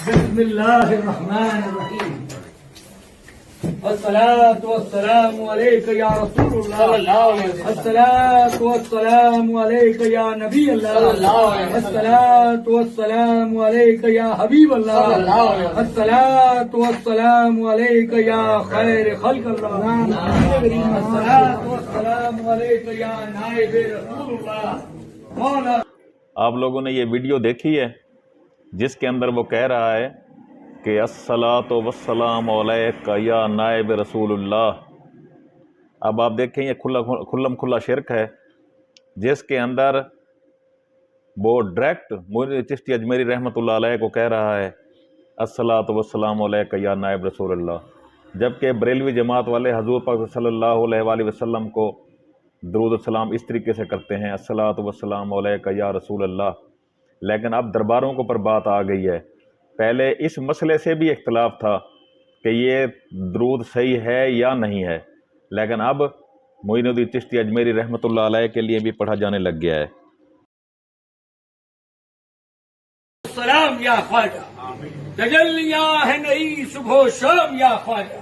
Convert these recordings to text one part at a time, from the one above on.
बिस्मिल्लाहिर्रहमानिर्रहीम। अस्सलातु वस्सलामु अलैका या रसूलुल्लाह सल्लल्लाहु अलैहि वसल्लम। अस्सलातु वस्सलामु अलैका या नबी अल्लाह सल्लल्लाहु अलैहि वसल्लम। अस्सलातु वस्सलामु अलैका या हबीब अल्लाह सल्लल्लाहु अलैहि वसल्लम। अस्सलातु वस्सलामु अलैका या खैर खल्क अल्लाह। अस्सलातु वस्सलामु अलैका या नाइब रसूलुल्लाह मौला। आप लोगों ने ये वीडियो देखी है जिसके अंदर वो कह रहा है कि अस्सलातु वस्सलामु अलैका या नाइब रसूलुल्लाह। अब आप देखें ये खुल्लम खुल्ला शिरक है जिसके अंदर वो डायरेक्ट मोइनुद्दीन चिश्ती अजमेरी रहमतुल्लाह अलैह को कह रहा है अस्सलातु वस्सलामु अलैका या नाइब रसूलुल्लाह, जबकि बरेलवी जमात वाले हजूर पाक सल्लल्लाहु अलैहि वसल्लम को दरूद सलाम इस तरीके से करते हैं अस्सलातु वस्सलामु अलैका या रसूलल्लाह। लेकिन अब दरबारों के ऊपर बात आ गई है। पहले इस मसले से भी इख्तलाफ था कि ये दरूद सही है या नहीं है, लेकिन अब मोइनुद्दीन चिश्ती अजमेरी रहमतुल्लाह अलैह के लिए भी पढ़ा जाने लग गया है। सलाम या ख्वाजा, तजल्लियां है नई सुबह शाम या ख्वाजा,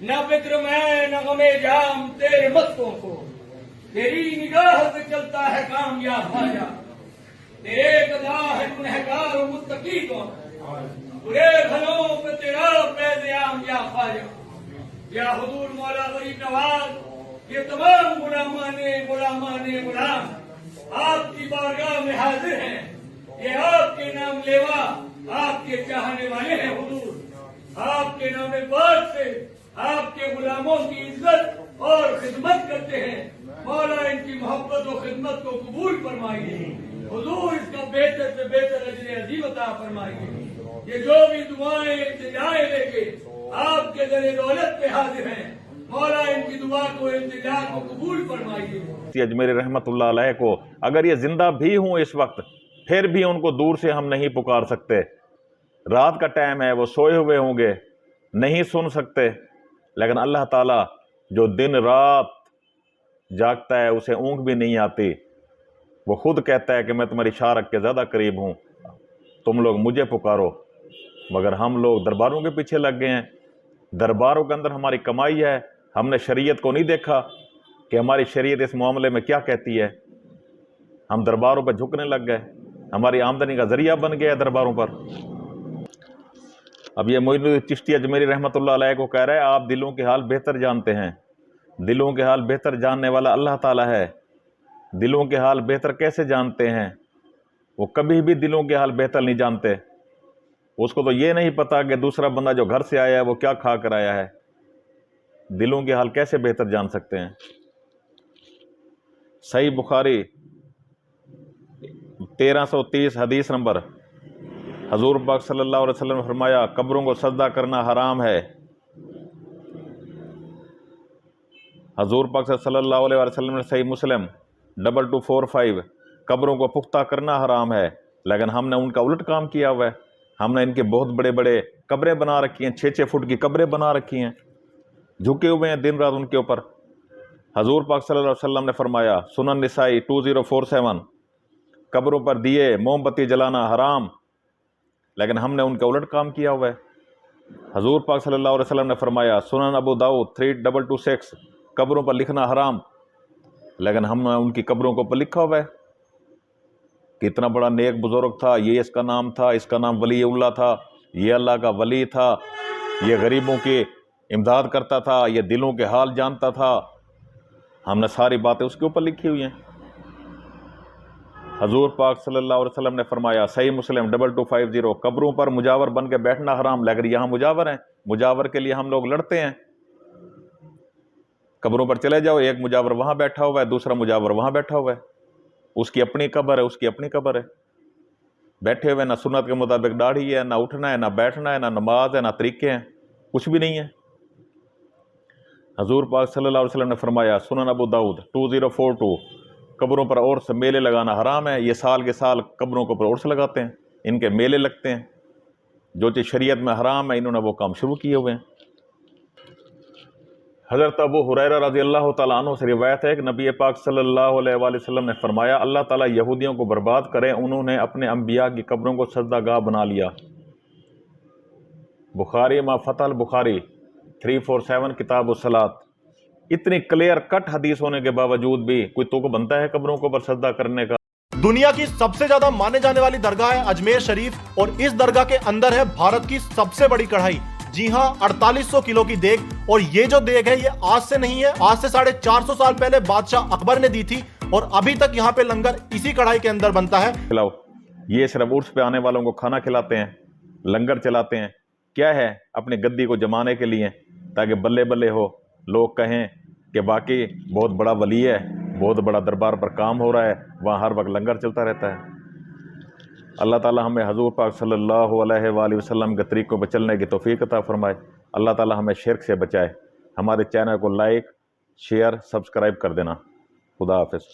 न फिक्र में न गमे जाम तेरे मस्तों को, तेरी निगाह से चलता है काम या ख्वाजा, तेरे कदा है गुनहगार और मुत्तकी को, बुरे भलों पे तेरा फैज़-ए-आम या ख्वाजा, या हुजूर मौला गरीब नवाज, ये तमाम गुलामाने गुलाम आपकी बारगाह में हाजिर हैं। ये आपके नाम लेवा आपके चाहने वाले हैं हुजूर। आपके नाम पाक से आपके गुलामों की इज्जत और खिदमत करते हैं। मौला इनकी मोहब्बत और खिदमत को कबूल फरमाइए हुजूर, इसका बेहतर से बेहतर अजर अजीम अता फरमाइए। ये जो भी दुआएं इल्तिजाएं लेके आपके दरे दौलत पे हाजिर हैं, मौला इनकी दुआ को इल्तिजा को कबूल फरमाइए। अजमेरी रहमतुल्लाह अलैह को अगर ये जिंदा भी हों इस वक्त, फिर भी उनको दूर से हम नहीं पुकार सकते। रात का टाइम है, वो सोए हुए होंगे, नहीं सुन सकते, लेकिन अल्लाह ताला जो दिन रात जागता है उसे ऊँघ भी नहीं आती। वो खुद कहता है कि मैं तुम्हारी शारक के ज़्यादा करीब हूँ, तुम लोग मुझे पुकारो। मगर हम लोग दरबारों के पीछे लग गए हैं। दरबारों के अंदर हमारी कमाई है। हमने शरीयत को नहीं देखा कि हमारी शरीयत इस मामले में क्या कहती है। हम दरबारों पर झुकने लग गए, हमारी आमदनी का जरिया बन गया दरबारों पर। अब ये मोइनुद्दीन चिश्ती अजमेरी रहमतुल्लाह अलैह को कह रहा है आप दिलों के हाल बेहतर जानते हैं। दिलों के हाल बेहतर जानने वाला अल्लाह ताला है। दिलों के हाल बेहतर कैसे जानते हैं? वो कभी भी दिलों के हाल बेहतर नहीं जानते। उसको तो ये नहीं पता कि दूसरा बंदा जो घर से आया है वो क्या खा कर आया है। दिलों के हाल कैसे बेहतर जान सकते हैं? सही बुखारी 1330 हदीस नंबर, हजूर पाक सल्लल्लाहु अलैहि वसल्लम ने फरमाया कब्रों को सजदा करना हराम है। हजूर पाक सल्लल्लाहु अलैहि वसल्लम ने सही मुस्लिम 2245 कब्रों को पुख्ता करना हराम है, लेकिन हमने उनका उलट काम किया हुआ है। हमने इनके बहुत बड़े बड़े कब्रें बना रखी हैं, 6-6 फुट की कब्रें बना रखी हैं, झुके हुए हैं दिन रात उनके ऊपर। हजूर पाक सल्लल्लाहु अलैहि वसल्लम ने फरमाया सुनन निसाई 2047 कब्रों पर दिए मोमबत्ती जलाना हराम, लेकिन हमने उनका उलट काम किया हुआ है। हजूर पाक सल्लल्लाहु अलैहि वसल्लम ने फरमाया सुनन अबू दाऊद 3226 कब्रों पर लिखना हराम, लेकिन हमने उनकी कब्रों को पर लिखा हुआ है। कितना बड़ा नेक बुजुर्ग था, ये इसका नाम था, इसका नाम वलीउल्लाह था, ये अल्लाह का वली था, ये गरीबों की इमदाद करता था, ये दिलों के हाल जानता था। हमने सारी बातें उसके ऊपर लिखी हुई हैं। हजूर पाक सल्लल्लाहु अलैहि वसल्लम ने फरमाया सही मुस्लिम 2250 कब्रों पर मुजावर बन के बैठना हराम, लेकिन यहाँ मुजावर हैं, मुजावर के लिए हम लोग लड़ते हैं। कब्रों पर चले जाओ, एक मुजावर वहाँ बैठा हुआ है, दूसरा मुजावर वहाँ बैठा हुआ है, उसकी अपनी कब्र है, उसकी अपनी कब्र है। बैठे हुए ना सुन्नत के मुताबिक दाढ़ी है, ना उठना है, ना बैठना है, ना नमाज है, ना तरीके हैं, कुछ भी नहीं है। हजूर पाक सल्लल्लाहु अलैहि वसल्लम ने फरमाया सुनन अबू दाऊद 2042 कब्रों पर औरस मेले लगाना हराम है। ये साल के साल कब्रों के ऊपर औरस लगाते हैं, इनके मेले लगते हैं। जो चीज़ शरीयत में हराम है इन्होंने वो काम शुरू किए हुए हैं। हज़रत अबू हुरैरा रज़ी अल्लाह तआला अन्हु से रिवायत है कि नबी पाक सल्लल्लाहु अलैहि वसल्लम ने फरमाया अल्लाह ताला यहूदियों को बर्बाद करें, उन्होंने अपने अंबिया की कब्रों को सजदा गाह बना लिया। बुखारी मा फतह बुखारी 347 किताब उस्सलात, इतनी क्लियर कट हदीस होने के बावजूद भी कोई तुक बनता है कब्रों को पर सजदा करने का। दुनिया की सबसे ज्यादा माने जाने वाली दरगाह है अजमेर शरीफ, और इस दरगाह के अंदर है भारत की सबसे बड़ी कढ़ाई। जी हां, 4800 किलो की देग, और ये जो देग है ये आज से नहीं है, आज से 450 साल पहले बादशाह अकबर ने दी थी, और अभी तक यहाँ पे लंगर इसी कढ़ाई के अंदर बनता है। खिलाओ, ये सिर्फ उर्स पे आने वालों को खाना खिलाते हैं, लंगर चलाते हैं, क्या है अपनी गद्दी को जमाने के लिए, ताकि बल्ले बल्ले हो, लोग कहें कि बाकी बहुत बड़ा वली है, बहुत बड़ा दरबार पर काम हो रहा है, वहाँ हर वक्त लंगर चलता रहता है। अल्लाह ताला हमें हजूर पाक सल्लल्लाहु अलैहि वसल्लम के तरीक़ों पर चलने की तौफीक अता फरमाए। अल्लाह ताला हमें शिर्क से बचाए। हमारे चैनल को लाइक, शेयर, सब्सक्राइब कर देना। खुदा हाफिज़।